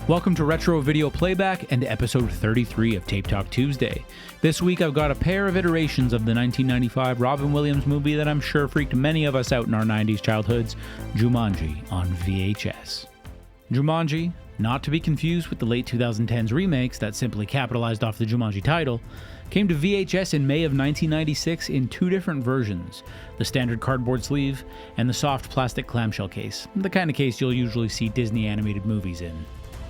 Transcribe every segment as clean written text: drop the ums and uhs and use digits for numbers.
Welcome to Retro Video Playback and episode 33 of Tape Talk Tuesday. This week I've got a pair of iterations of the 1995 Robin Williams movie that I'm sure freaked many of us out in our 90s childhoods, Jumanji on VHS. Jumanji, not to be confused with the late 2010s remakes that simply capitalized off the Jumanji title, came to VHS in May of 1996 in two different versions, the standard cardboard sleeve and the soft plastic clamshell case, the kind of case you'll usually see Disney animated movies in.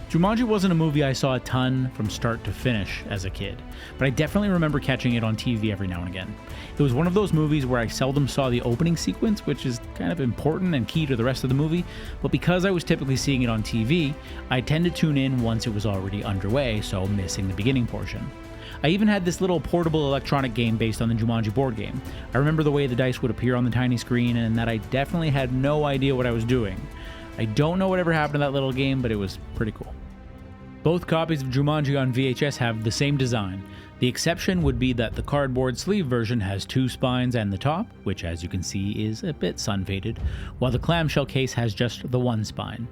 Jumanji wasn't a movie I saw a ton from start to finish as a kid, but I definitely remember catching it on TV every now and again. It was one of those movies where I seldom saw the opening sequence, which is kind of important and key to the rest of the movie, but because I was typically seeing it on TV, I tend to tune in once it was already underway, so missing the beginning portion. I even had this little portable electronic game based on the Jumanji board game. I remember the way the dice would appear on the tiny screen and that I definitely had no idea what I was doing. I don't know whatever happened to that little game, but it was pretty cool. Both copies of Jumanji on VHS have the same design. The exception would be that the cardboard sleeve version has two spines and the top, which as you can see is a bit sun-faded, while the clamshell case has just the one spine.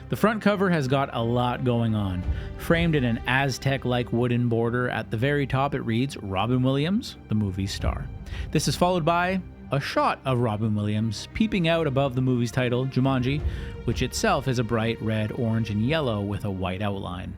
The front cover has got a lot going on. Framed in an Aztec-like wooden border, at the very top it reads, Robin Williams, the movie's star. This is followed by a shot of Robin Williams peeping out above the movie's title, Jumanji, which itself is a bright red, orange, and yellow with a white outline.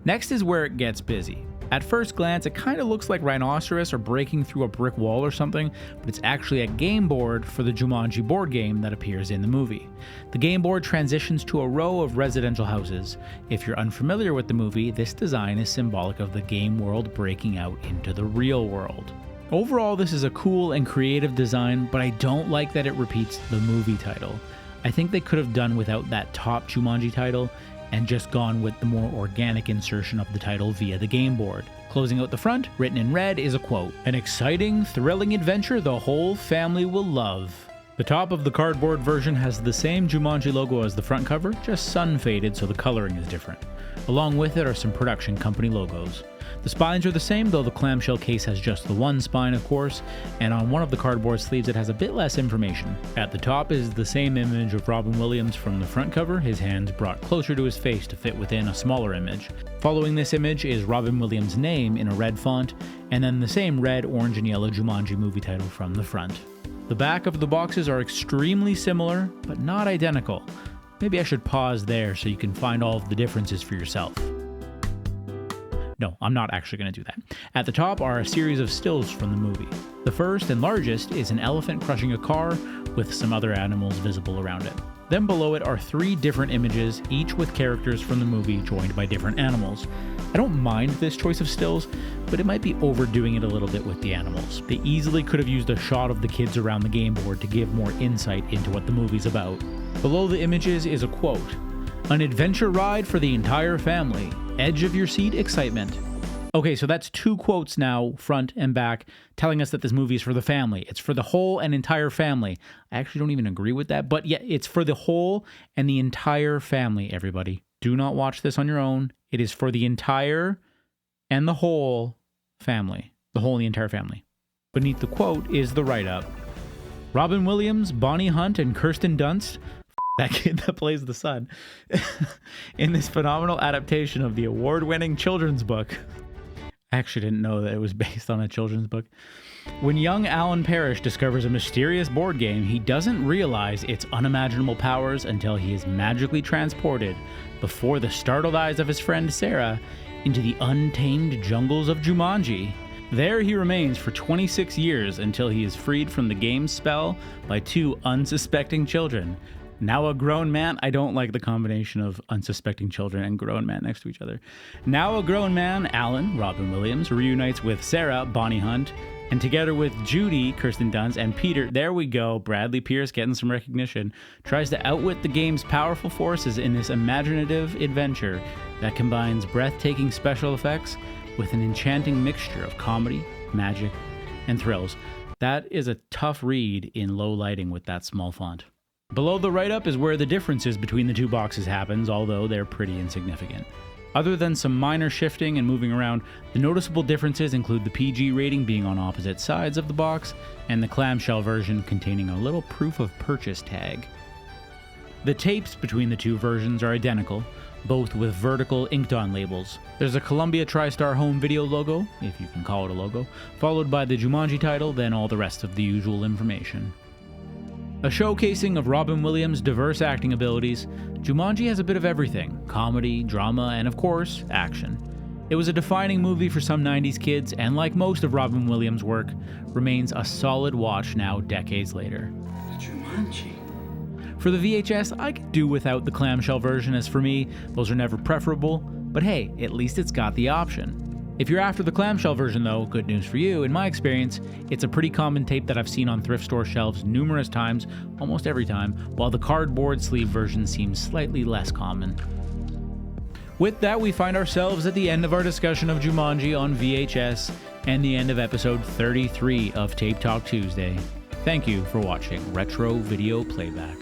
Next is where it gets busy. At first glance, it kind of looks like rhinoceros are breaking through a brick wall or something, but it's actually a game board for the Jumanji board game that appears in the movie. The game board transitions to a row of residential houses. If you're unfamiliar with the movie, this design is symbolic of the game world breaking out into the real world. Overall, this is a cool and creative design, but I don't like that it repeats the movie title. I think they could have done without that top Jumanji title and just gone with the more organic insertion of the title via the game board. Closing out the front, written in red, is a quote, "An exciting, thrilling adventure the whole family will love." The top of the cardboard version has the same Jumanji logo as the front cover, just sun-faded so the coloring is different. Along with it are some production company logos. The spines are the same, though the clamshell case has just the one spine, of course, and on one of the cardboard sleeves it has a bit less information. At the top is the same image of Robin Williams from the front cover, his hands brought closer to his face to fit within a smaller image. Following this image is Robin Williams' name in a red font, and then the same red, orange, and yellow Jumanji movie title from the front. The back of the boxes are extremely similar, but not identical. Maybe I should pause there so you can find all of the differences for yourself. No, I'm not actually going to do that. At the top are a series of stills from the movie. The first and largest is an elephant crushing a car with some other animals visible around it. Then below it are three different images, each with characters from the movie joined by different animals. I don't mind this choice of stills, but it might be overdoing it a little bit with the animals. They easily could have used a shot of the kids around the game board to give more insight into what the movie's about. Below the images is a quote, "An adventure ride for the entire family. Edge of your seat excitement." Okay, so that's two quotes now, front and back, telling us that this movie is for the family. It's for the whole and entire family. I actually don't even agree with that, but yeah, it's for the whole and the entire family, everybody. Do not watch this on your own. It is for the entire and the whole family. The whole and the entire family. Beneath the quote is the write-up. Robin Williams, Bonnie Hunt, and Kirsten Dunst, that kid that plays the son, in this phenomenal adaptation of the award-winning children's book. I actually didn't know that it was based on a children's book. When young Alan Parrish discovers a mysterious board game, he doesn't realize its unimaginable powers until he is magically transported, before the startled eyes of his friend Sarah, into the untamed jungles of Jumanji. There he remains for 26 years until he is freed from the game's spell by two unsuspecting children. Now a grown man, I don't like the combination of unsuspecting children and grown man next to each other. Now a grown man, Alan, Robin Williams, reunites with Sarah, Bonnie Hunt, and together with Judy, Kirsten Dunst, and Peter, there we go, Bradley Pierce getting some recognition, tries to outwit the game's powerful forces in this imaginative adventure that combines breathtaking special effects with an enchanting mixture of comedy, magic, and thrills. That is a tough read in low lighting with that small font. Below the write-up is where the differences between the two boxes happens, although they're pretty insignificant. Other than some minor shifting and moving around, the noticeable differences include the PG rating being on opposite sides of the box, and the clamshell version containing a little proof of purchase tag. The tapes between the two versions are identical, both with vertical inked-on labels. There's a Columbia TriStar home video logo, if you can call it a logo, followed by the Jumanji title, then all the rest of the usual information. A showcasing of Robin Williams' diverse acting abilities, Jumanji has a bit of everything: comedy, drama, and of course, action. It was a defining movie for some 90s kids, and like most of Robin Williams' work, remains a solid watch now decades later. Jumanji. For the VHS, I could do without the clamshell version, as for me, those are never preferable, but hey, at least it's got the option. If you're after the clamshell version though, good news for you, in my experience, it's a pretty common tape that I've seen on thrift store shelves numerous times, almost every time, while the cardboard sleeve version seems slightly less common. With that, we find ourselves at the end of our discussion of Jumanji on VHS, and the end of episode 33 of Tape Talk Tuesday. Thank you for watching Retro Video Playback.